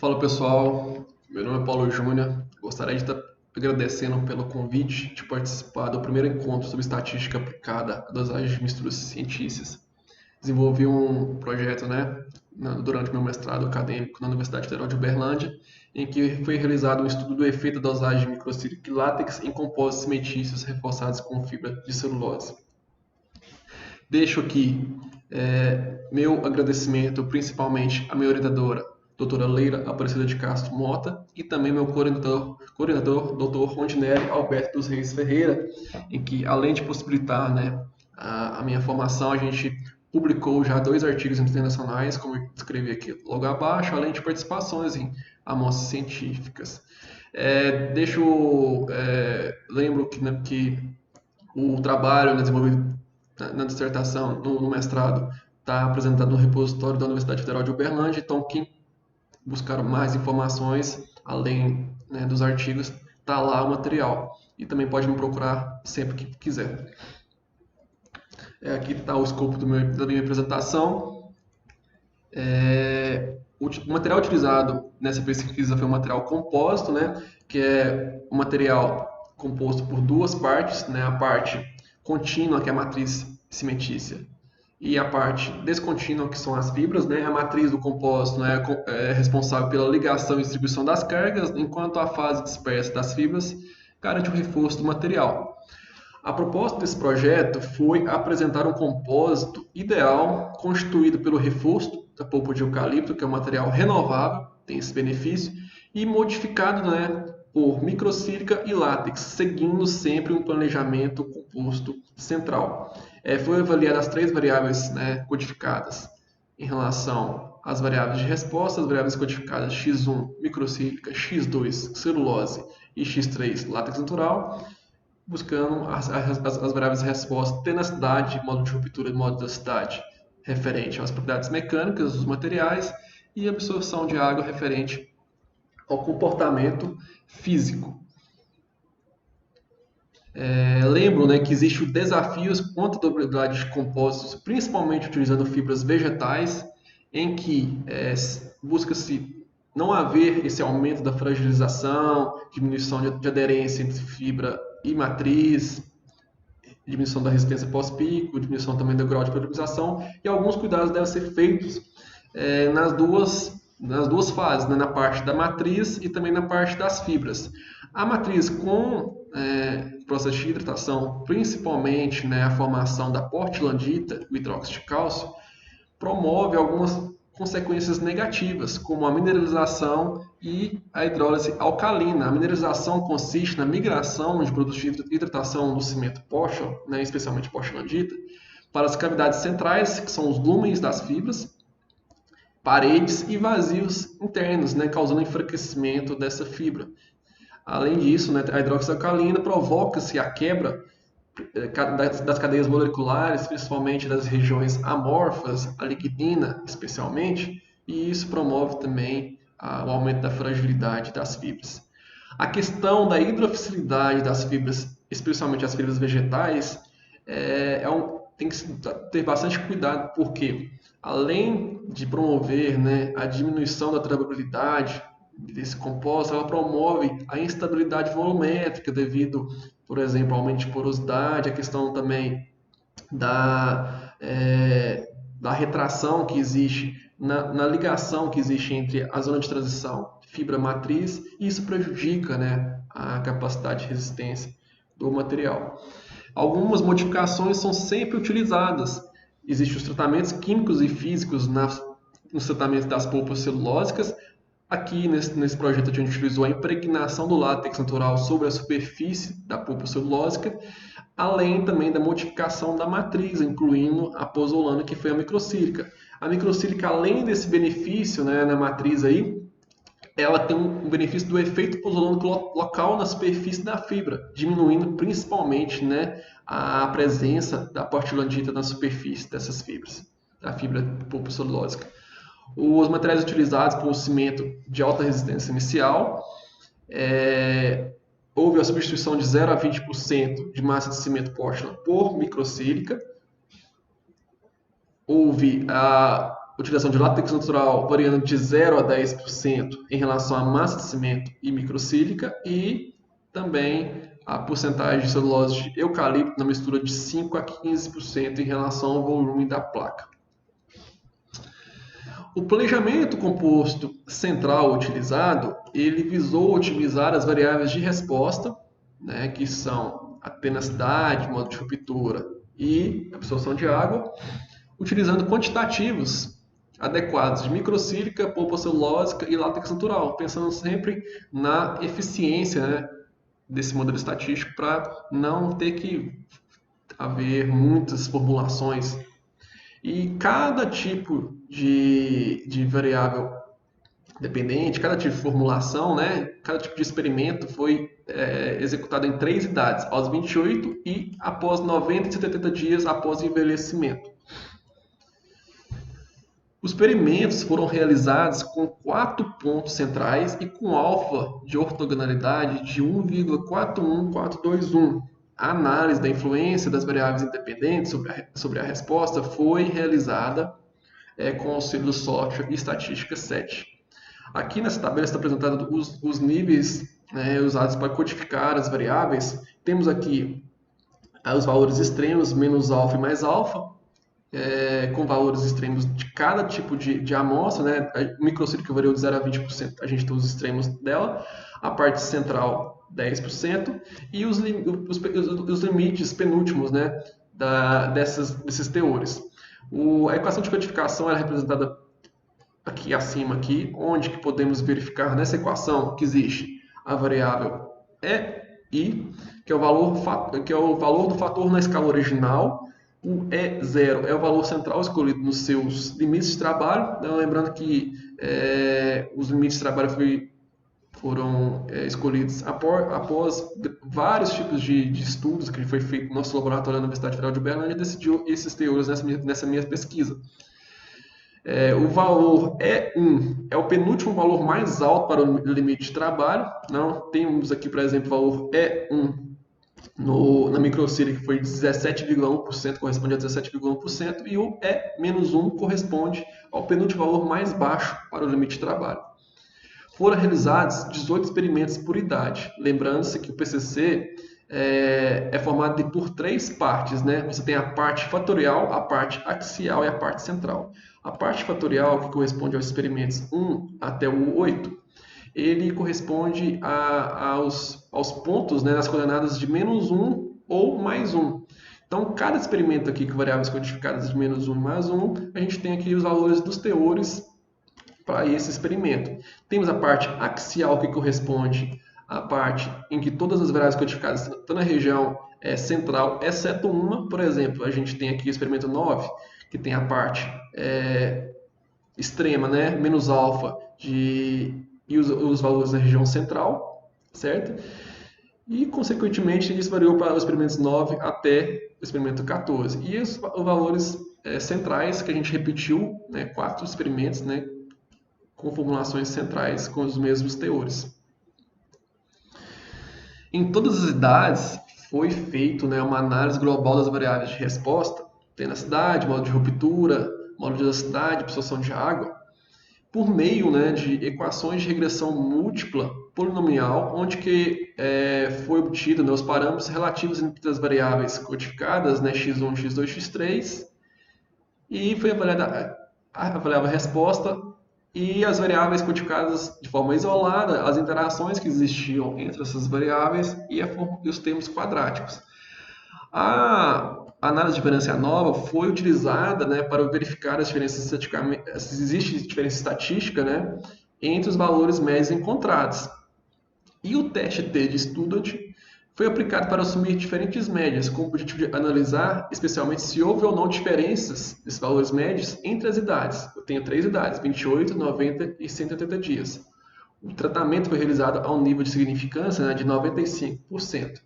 Fala pessoal, meu nome é Paulo Júnior. Gostaria de estar agradecendo pelo convite de participar do primeiro encontro sobre estatística aplicada a dosagens de misturas cientícias. Desenvolvi um projeto, durante meu mestrado acadêmico na Universidade Federal de Uberlândia, em que foi realizado um estudo do efeito da dosagem de microcílico e látex em compósitos cimentícios reforçados com fibra de celulose. Deixo aqui meu agradecimento principalmente à minha orientadora, doutora Leila Aparecida de Castro Mota, e também meu coordenador doutor Rondinelli Alberto dos Reis Ferreira, em que, além de possibilitar a minha formação, a gente publicou já 2 artigos internacionais, como eu escrevi aqui logo abaixo, além de participações em amostras científicas. Lembro que o trabalho desenvolvido na dissertação, no mestrado, está apresentado no repositório da Universidade Federal de Uberlândia. Então, quem buscar mais informações, além dos artigos, está lá o material. E também pode me procurar sempre que quiser. Aqui está o escopo da minha apresentação. O material utilizado nessa pesquisa foi um material compósito, que é um material composto por 2 partes, a parte contínua, que é a matriz cimentícia, e a parte descontínua, que são as fibras. A matriz do compósito é responsável pela ligação e distribuição das cargas, enquanto a fase dispersa das fibras garante o reforço do material. A proposta desse projeto foi apresentar um compósito ideal constituído pelo reforço da polpa de eucalipto, que é um material renovável, tem esse benefício, e modificado por microsílica e látex, seguindo sempre um planejamento composto central. Foi avaliado as 3 variáveis codificadas em relação às variáveis de resposta, as variáveis codificadas x1 microsílica, x2 celulose e x3 látex natural, buscando as variáveis de resposta, tenacidade, modo de ruptura e modo de elasticidade referente às propriedades mecânicas dos materiais, e absorção de água referente ao comportamento físico. Lembro que existem desafios quanto à durabilidade de compósitos, principalmente utilizando fibras vegetais, em que busca-se não haver esse aumento da fragilização, diminuição de aderência entre fibra e matriz, diminuição da resistência pós-pico, diminuição também do grau de polarização, e alguns cuidados devem ser feitos nas duas fases, na parte da matriz e também na parte das fibras. A matriz com processo de hidratação, principalmente a formação da portlandita, o hidróxido de cálcio, promove algumas consequências negativas, como a mineralização e a hidrólise alcalina. A mineralização consiste na migração de produtos de hidratação do cimento Portland, especialmente portlandita, para as cavidades centrais, que são os lúmenes das fibras, paredes e vazios internos, causando enfraquecimento dessa fibra. Além disso, a hidróxido alcalina provoca-se a quebra das cadeias moleculares, principalmente das regiões amorfas, a lignina especialmente, e isso promove também o aumento da fragilidade das fibras. A questão da hidrofilidade das fibras, especialmente as fibras vegetais, tem que ter bastante cuidado, porque além de promover a diminuição da trababilidade desse composto, ela promove a instabilidade volumétrica devido, por exemplo, ao aumento de porosidade, a questão também da retração que existe na ligação que existe entre a zona de transição fibra matriz, e isso prejudica a capacidade de resistência do material. Algumas modificações são sempre utilizadas. Existem os tratamentos químicos e físicos nos tratamentos das polpas celulósicas. Aqui, nesse projeto, a gente utilizou a impregnação do látex natural sobre a superfície da polpa celulósica, além também da modificação da matriz, incluindo a pozolana, que foi a microsílica. A microsílica, além desse benefício na matriz aí, ela tem um benefício do efeito pozolânico local na superfície da fibra, diminuindo principalmente a presença da portlandita na superfície dessas fibras, da fibra pulpocelulósica. Os materiais utilizados para o cimento de alta resistência inicial, houve a substituição de 0 a 20% de massa de cimento Portland por microsílica. Houve utilização de látex natural variando de 0 a 10% em relação à massa de cimento e microsílica e também a porcentagem de celulose de eucalipto na mistura de 5 a 15% em relação ao volume da placa. O planejamento composto central utilizado, ele visou otimizar as variáveis de resposta, né, que são a tenacidade, modo de ruptura e absorção de água, utilizando quantitativos adequados de microsílica, polpa celulósica e látex natural, pensando sempre na eficiência, né, desse modelo estatístico para não ter que haver muitas formulações. E cada tipo de variável dependente, cada tipo de formulação, né, cada tipo de experimento foi executado em 3 idades, aos 28 e após 90 e 70 dias após o envelhecimento. Os experimentos foram realizados com 4 pontos centrais e com alfa de ortogonalidade de 1,41421. A análise da influência das variáveis independentes sobre a resposta foi realizada com auxílio do software Estatística 7. Aqui nessa tabela está apresentado os níveis usados para codificar as variáveis. Temos aqui os valores extremos, menos alfa e mais alfa, com valores extremos de cada tipo de amostra, né? O microcílico variou de 0 a 20%, a gente tem os extremos dela, a parte central 10%, e os limites penúltimos, né, desses teores. A equação de codificação é representada aqui acima, onde que podemos verificar nessa equação que existe a variável EI, que é o valor do fator na escala original. O E0 é o valor central escolhido nos seus limites de trabalho. Então, lembrando que os limites de trabalho foram escolhidos após vários tipos de estudos que foi feito no nosso laboratório na Universidade Federal de Uberlândia e decidiu esses teores nessa minha pesquisa. O valor E1 é o penúltimo valor mais alto para o limite de trabalho. Não, temos aqui, por exemplo, o valor E1 na microsílica que foi 17,1%, corresponde a 17,1%, e o E-1 corresponde ao penúltimo valor mais baixo para o limite de trabalho. Foram realizados 18 experimentos por idade. Lembrando-se que o PCC é formado por 3 partes, né? Você tem a parte fatorial, a parte axial e a parte central. A parte fatorial, que corresponde aos experimentos 1 até o 8, ele corresponde aos pontos, né, nas coordenadas de -1 ou +1. Então, cada experimento aqui com variáveis codificadas de -1 e +1, a gente tem aqui os valores dos teores para esse experimento. Temos a parte axial, que corresponde à parte em que todas as variáveis codificadas estão na região central, exceto uma. Por exemplo, a gente tem aqui o experimento 9, que tem a parte extrema, né, menos alfa, e os valores na região central, certo? E, consequentemente, isso variou para os experimentos 9 até o experimento 14. E os valores centrais, que a gente repetiu, né, 4 experimentos, né, com formulações centrais com os mesmos teores. Em todas as idades, foi feito, né, uma análise global das variáveis de resposta, tenacidade, modo de ruptura, modo de elasticidade, absorção de água, por meio, né, de equações de regressão múltipla polinomial, onde que foi obtido, né, os parâmetros relativos entre as variáveis codificadas, né, x1, x2, x3, e foi avaliada a resposta e as variáveis codificadas de forma isolada, as interações que existiam entre essas variáveis e os termos quadráticos. A análise de diferença nova foi utilizada, né, para verificar as diferenças se existe diferença estatística, né, entre os valores médios encontrados. E o teste T de Student foi aplicado para assumir diferentes médias, com o objetivo de analisar especialmente se houve ou não diferenças nesses valores médios entre as idades. Eu tenho 3 idades, 28, 90 e 180 dias. O tratamento foi realizado a um nível de significância, né, de 95%.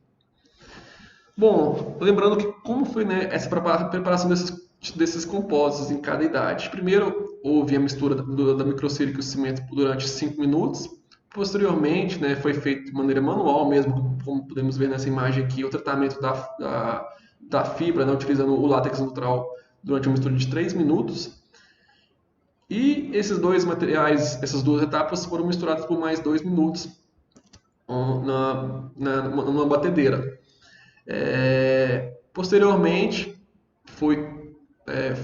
Bom, lembrando que como foi, né, essa preparação desses compostos em cada idade. Primeiro, houve a mistura da microsílica e o cimento durante 5 minutos. Posteriormente, né, foi feito de maneira manual mesmo, como podemos ver nessa imagem aqui, o tratamento da fibra, né, utilizando o látex natural durante uma mistura de 3 minutos. E esses dois materiais, essas duas etapas foram misturadas por mais 2 minutos numa batedeira. Posteriormente, foi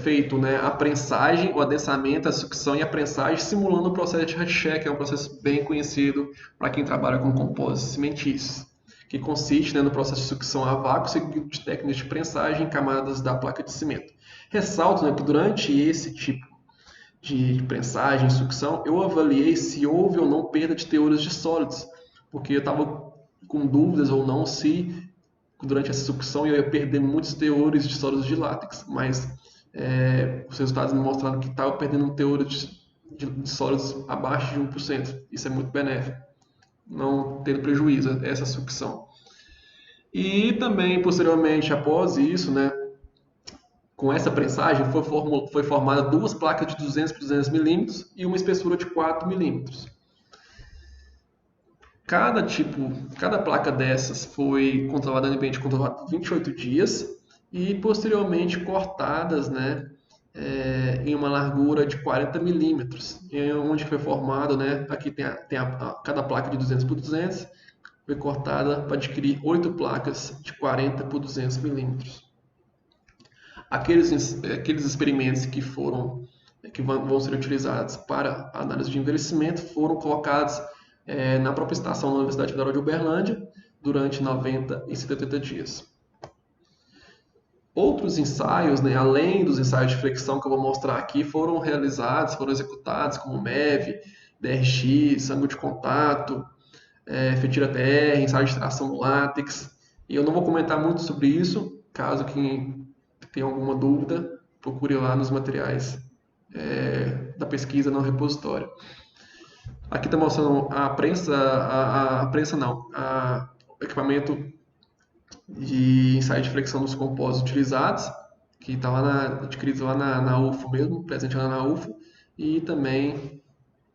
feito, né, a prensagem, o adensamento, a sucção e a prensagem, simulando o processo de Rachet, que é um processo bem conhecido para quem trabalha com compósitos cimentícios, que consiste, né, no processo de sucção a vácuo, seguido de técnicas de prensagem em camadas da placa de cimento. Ressalto, né, que durante esse tipo de prensagem, sucção, eu avaliei se houve ou não perda de teores de sólidos, porque eu estava com dúvidas ou não se durante essa sucção eu ia perder muitos teores de sólidos de látex, mas os resultados me mostraram que estava perdendo um teor de sólidos abaixo de 1%. Isso é muito benéfico, não tendo prejuízo essa sucção. E também, posteriormente, após isso, né, com essa prensagem, foi formada duas placas de 200 por 200 milímetros e uma espessura de 4 milímetros. Cada placa dessas foi controlada no ambiente controlado por 28 dias e posteriormente cortadas, né, em uma largura de 40 milímetros, onde foi formado, né, aqui cada placa de 200 por 200, foi cortada para adquirir 8 placas de 40 por 200 milímetros. Aqueles experimentos que vão ser utilizados para a análise de envelhecimento foram colocados na própria estação da Universidade Federal de Uberlândia durante 90 e 180 dias. Outros ensaios, né, além dos ensaios de flexão que eu vou mostrar aqui, foram executados, como MEV, DRX, ângulo de contato, FETIRA-TR, ensaio de tração no látex. E eu não vou comentar muito sobre isso, caso quem tenha alguma dúvida, procure lá nos materiais da pesquisa no repositório. Aqui está mostrando o equipamento de ensaio de flexão dos compósitos utilizados, que está adquirido lá na UFO mesmo, presente lá na UFO, e também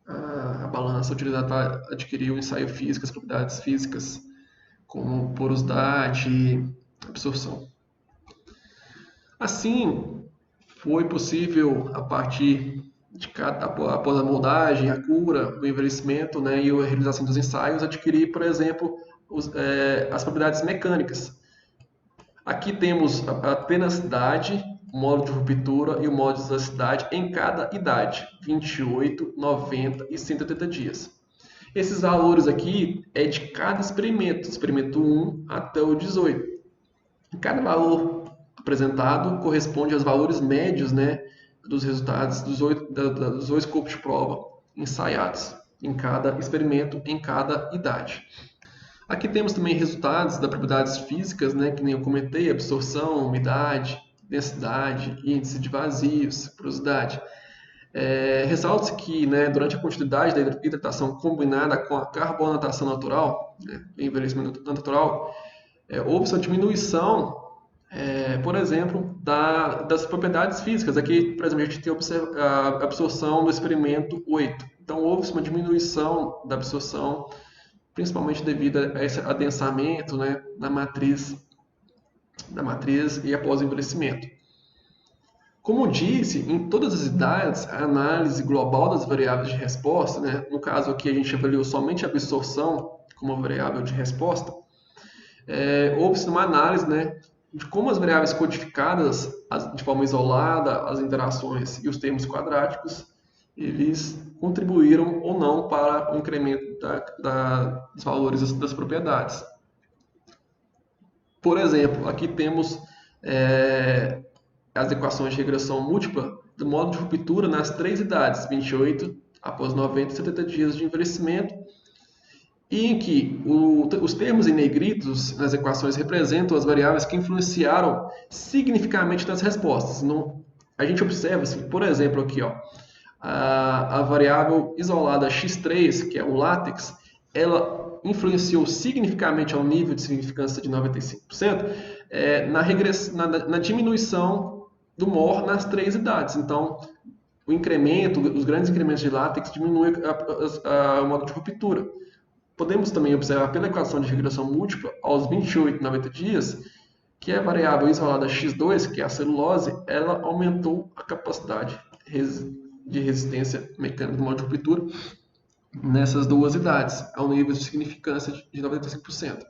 a balança utilizada para adquirir o ensaio físico, as propriedades físicas, como porosidade e absorção. Assim, foi possível, a partir após a moldagem, a cura, o envelhecimento, né, e a realização dos ensaios, adquirir, por exemplo, as propriedades mecânicas. Aqui temos a tenacidade, o modo de ruptura e o modo de elasticidade em cada idade, 28, 90 e 180 dias. Esses valores aqui é de cada experimento 1 até o 18. Cada valor apresentado corresponde aos valores médios, né, dos resultados dos 2 corpos de prova ensaiados em cada experimento, em cada idade. Aqui temos também resultados das propriedades físicas, né, que nem eu comentei, absorção, umidade, densidade, índice de vazios, porosidade. Ressalta-se que, né, durante a continuidade da hidratação combinada com a carbonatação natural, né, envelhecimento natural, houve uma diminuição, por exemplo, das propriedades físicas. Aqui, por exemplo, a gente tem a absorção do experimento 8. Então, houve uma diminuição da absorção, principalmente devido a esse adensamento, né, da matriz e após o envelhecimento. Como disse, em todas as idades, a análise global das variáveis de resposta, né, no caso aqui a gente avaliou somente a absorção como variável de resposta, houve uma análise, né, de como as variáveis codificadas de forma isolada, as interações e os termos quadráticos, eles contribuíram ou não para o incremento dos valores das propriedades. Por exemplo, aqui temos as equações de regressão múltipla do modo de ruptura nas 3 idades, 28 após 90 e 70 dias de envelhecimento, e em que os termos em negritos nas equações representam as variáveis que influenciaram significativamente nas respostas. A gente observa, assim, por exemplo, aqui, ó, a variável isolada x3, que é o látex, ela influenciou significativamente ao nível de significância de 95%, na diminuição do MOR nas 3 idades. Então, os grandes incrementos de látex diminuem o modo de ruptura. Podemos também observar pela equação de regressão múltipla, aos 28 e 90 dias, que a variável isolada x2, que é a celulose, ela aumentou a capacidade de resistência mecânica do modo de ruptura nessas duas idades, a um nível de significância de 95%.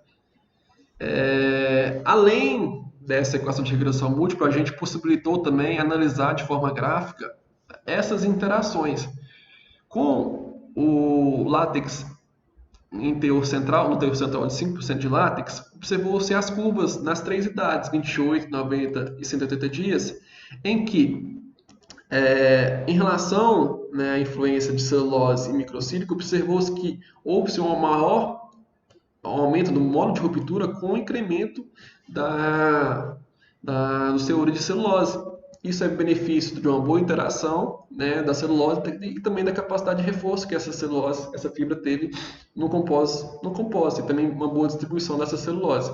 Além dessa equação de regressão múltipla, a gente possibilitou também analisar de forma gráfica essas interações. Com o látex no teor central de 5% de látex, observou-se as curvas nas três idades, 28, 90 e 180 dias, em que, em relação, né, à influência de celulose e microcílica, observou-se que houve-se um maior aumento do módulo de ruptura com o incremento dos teores de celulose. Isso é benefício de uma boa interação, né, da celulose e também da capacidade de reforço que essa fibra teve no compósito e também uma boa distribuição dessa celulose.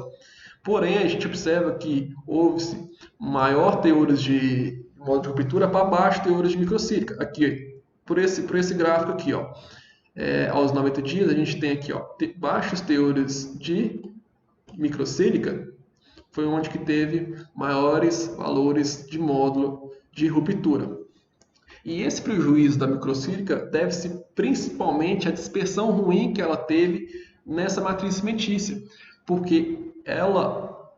Porém, a gente observa que houve-se maior teores de módulo de ruptura para baixo teores de microcílica. Aqui, por esse gráfico aqui, ó, aos 90 dias, a gente tem aqui, ó, baixos teores de microcílica, foi onde que teve maiores valores de módulo de ruptura. E esse prejuízo da microcílica deve-se principalmente à dispersão ruim que ela teve nessa matriz cimentícia, porque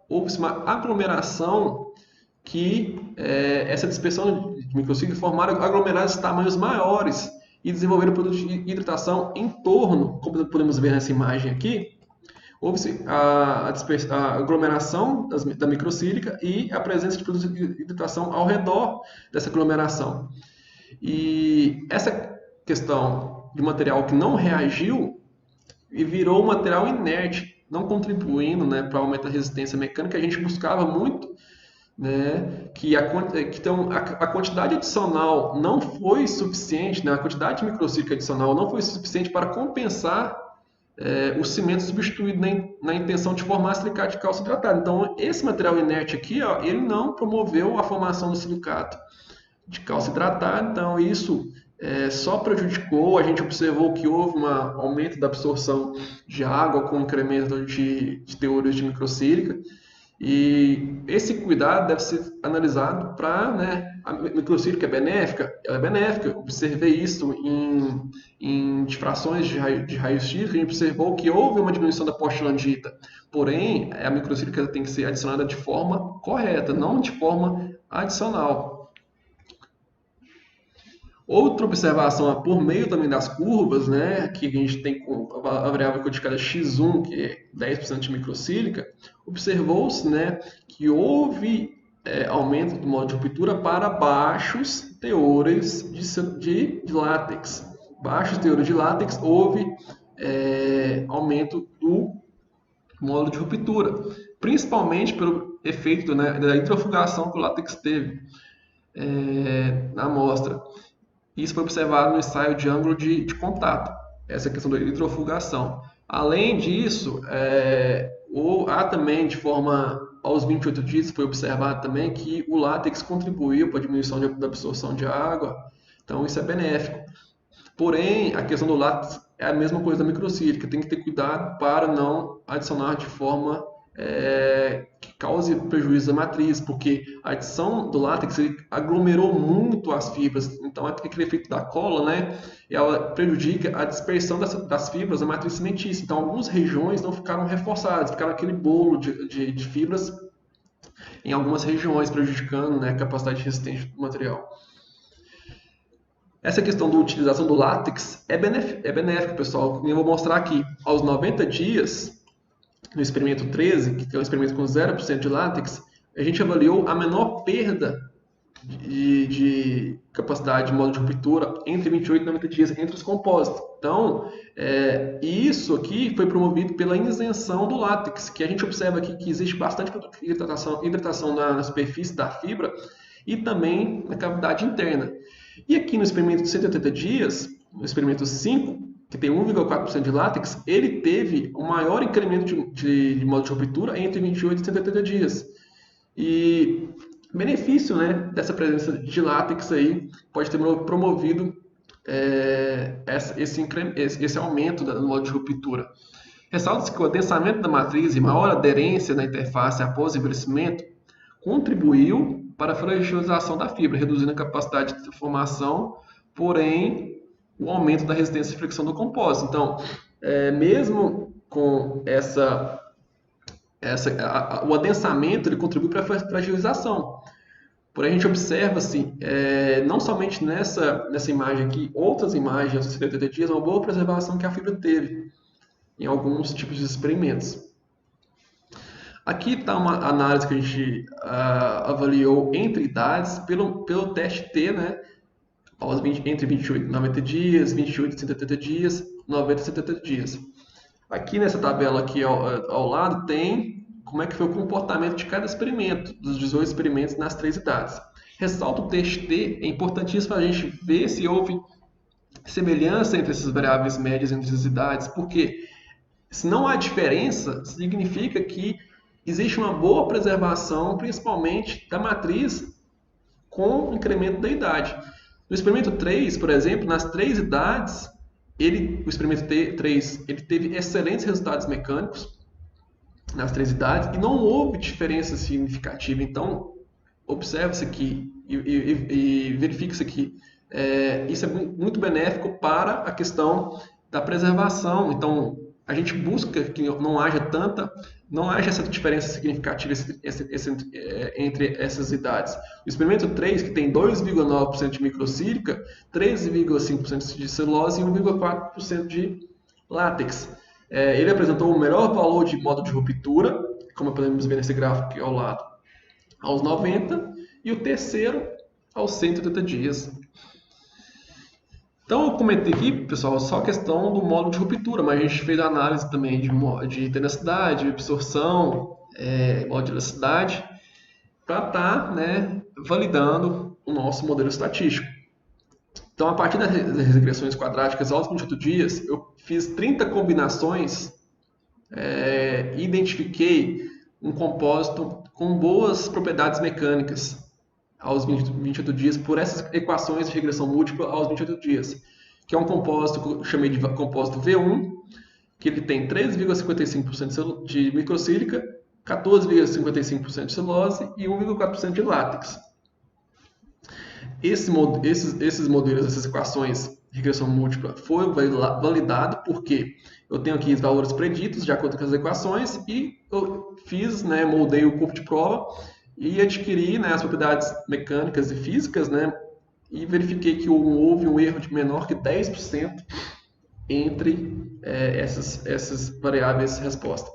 houve uma aglomeração que essa dispersão de microcílica formaram aglomerados de tamanhos maiores e desenvolveram produtos de hidratação em torno, como podemos ver nessa imagem aqui. Houve-se a aglomeração da microcílica e a presença de produtos de hidratação ao redor dessa aglomeração. E essa questão de material que não reagiu e virou um material inerte, não contribuindo, né, para aumentar a resistência mecânica. A gente buscava muito, né, que a quantidade adicional não foi suficiente, né, a quantidade de microcílica adicional não foi suficiente para compensar o cimento substituído na intenção de formar silicato de cálcio hidratado. Então, esse material inerte aqui, ó, ele não promoveu a formação do silicato de cálcio hidratado, então isso só prejudicou. A gente observou que houve um aumento da absorção de água com incremento de teores de microcílica, e esse cuidado deve ser analisado para, né, a microcílica é benéfica? Ela é benéfica. Observei isso em difrações de raio-x, a gente observou que houve uma diminuição da postilandita. Porém, a microcílica tem que ser adicionada de forma correta, não de forma adicional. Outra observação por meio também das curvas, né, que a gente tem a variável codificada x1, que é 10% de microcílica, observou-se, né, que houve aumento do módulo de ruptura para baixos teores de látex. Baixos teores de látex, houve aumento do módulo de ruptura, principalmente pelo efeito, né, da hidrofugação que o látex teve na amostra. Isso foi observado no ensaio de ângulo de contato, essa questão da hidrofugação. Além disso, há também, de forma aos 28 dias, foi observado também que o látex contribuiu para a diminuição da absorção de água, então isso é benéfico. Porém, a questão do látex é a mesma coisa da microcílica, tem que ter cuidado para não adicionar de forma que cause prejuízo à matriz, porque a adição do látex aglomerou muito as fibras, então aquele efeito da cola, né, ela prejudica a dispersão das fibras na matriz cimentícia. Então, algumas regiões não ficaram reforçadas, ficaram aquele bolo de fibras em algumas regiões, prejudicando, né, a capacidade de resistência do material. Essa questão da utilização do látex é benéfica, pessoal. Eu vou mostrar aqui, aos 90 dias, no experimento 13, que é um experimento com 0% de látex, a gente avaliou a menor perda de capacidade de módulo de ruptura entre 28 e 90 dias entre os compósitos. Então, isso aqui foi promovido pela isenção do látex, que a gente observa aqui que existe bastante hidratação na superfície da fibra e também na cavidade interna. E aqui no experimento de 180 dias, no experimento 5, que tem 1,4% de látex, ele teve um maior incremento de módulo de ruptura entre 28 e 180 dias. E benefício, né, dessa presença de látex aí pode ter promovido esse aumento do módulo de ruptura. Ressalta-se que o adensamento da matriz e maior aderência na interface após o envelhecimento contribuiu para a fragilização da fibra, reduzindo a capacidade de formação porém o aumento da resistência de fricção do compósito. Então, mesmo com o adensamento, ele contribui para a fragilização. Porém, a gente observa, assim, não somente nessa imagem aqui, outras imagens de 70 dias, uma boa preservação que a fibra teve em alguns tipos de experimentos. Aqui está uma análise que a gente avaliou entre idades pelo teste T, né? Entre 28 e 90 dias, 28 e 180 dias, 90 e 170 dias. Aqui nessa tabela aqui ao lado tem como é que foi o comportamento de cada experimento, dos 18 experimentos nas 3 idades. Ressalto o teste T, é importantíssimo a gente ver se houve semelhança entre essas variáveis médias entre as idades, porque se não há diferença, significa que existe uma boa preservação, principalmente da matriz, com o incremento da idade. No experimento 3, por exemplo, nas 3 idades, o experimento 3 ele teve excelentes resultados mecânicos nas 3 idades e não houve diferença significativa. Então, observa-se aqui e verifica-se aqui. Isso é muito benéfico para a questão da preservação. Então, a gente busca que não haja essa diferença significativa entre essas idades. O experimento 3, que tem 2,9% de microsílica, 13,5% de celulose e 1,4% de látex. Ele apresentou o melhor valor de modo de ruptura, como podemos ver nesse gráfico aqui ao lado, aos 90, e o terceiro aos 180 dias. Então, eu comentei aqui, pessoal, só a questão do modo de ruptura, mas a gente fez a análise também de tenacidade, absorção, modo de elasticidade, para estar validando o nosso modelo estatístico. Então, a partir das regressões quadráticas aos 28 dias, eu fiz 30 combinações e identifiquei um compósito com boas propriedades mecânicas aos 28 dias por essas equações de regressão múltipla aos 28 dias, que é um compósito que eu chamei de compósito V1, que ele tem 13,55% de microsílica, 14,55% de celulose e 1,4% de látex. Esses modelos, essas equações de regressão múltipla foi validado porque eu tenho aqui os valores preditos de acordo com as equações e eu moldei o corpo de prova e adquiri as propriedades mecânicas e físicas, e verifiquei que houve um erro de menor que 10% entre essas variáveis resposta.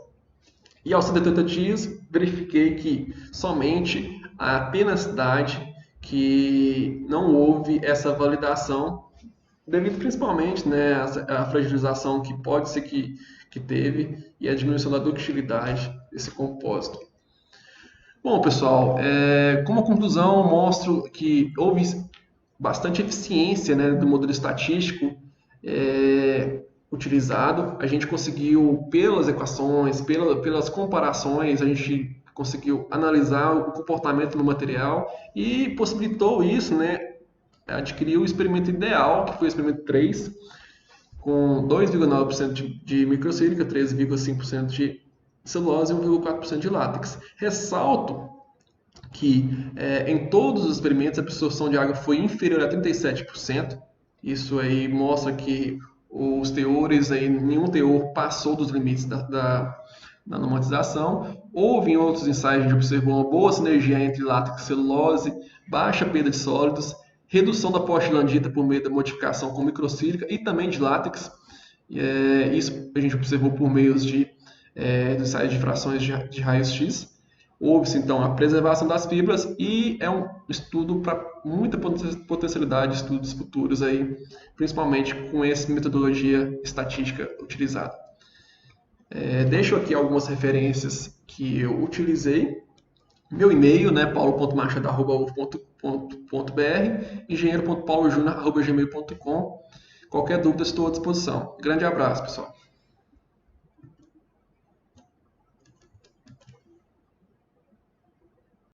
E aos 180 dias, verifiquei que somente a tenacidade, que não houve essa validação, devido principalmente à fragilização que pode ser que teve e a diminuição da ductilidade desse compósito. Bom, pessoal, como conclusão, eu mostro que houve bastante eficiência do modelo estatístico utilizado. A gente conseguiu, pelas equações, pelas comparações, a gente conseguiu analisar o comportamento no material e possibilitou isso, adquirir o experimento ideal, que foi o experimento 3, com 2,9% de microsílica, 13,5% de celulose e 1,4% de látex. Ressalto que em todos os experimentos a absorção de água foi inferior a 37%. Isso aí mostra que os teores, nenhum teor passou dos limites da normatização. Houve em outros ensaios, a gente observou uma boa sinergia entre látex e celulose, baixa perda de sólidos, redução da postilandita por meio da modificação com microsílica e também de látex. Isso a gente observou por meio dos ensaios de frações de raios-x. Houve-se, então, a preservação das fibras e é um estudo para muita potencialidade de estudos futuros, principalmente com essa metodologia estatística utilizada. Deixo aqui algumas referências que eu utilizei. Meu e-mail, paulo.machado@uf.br, engenheiro.paulojunior@gmail.com. Qualquer dúvida, estou à disposição. Grande abraço, pessoal.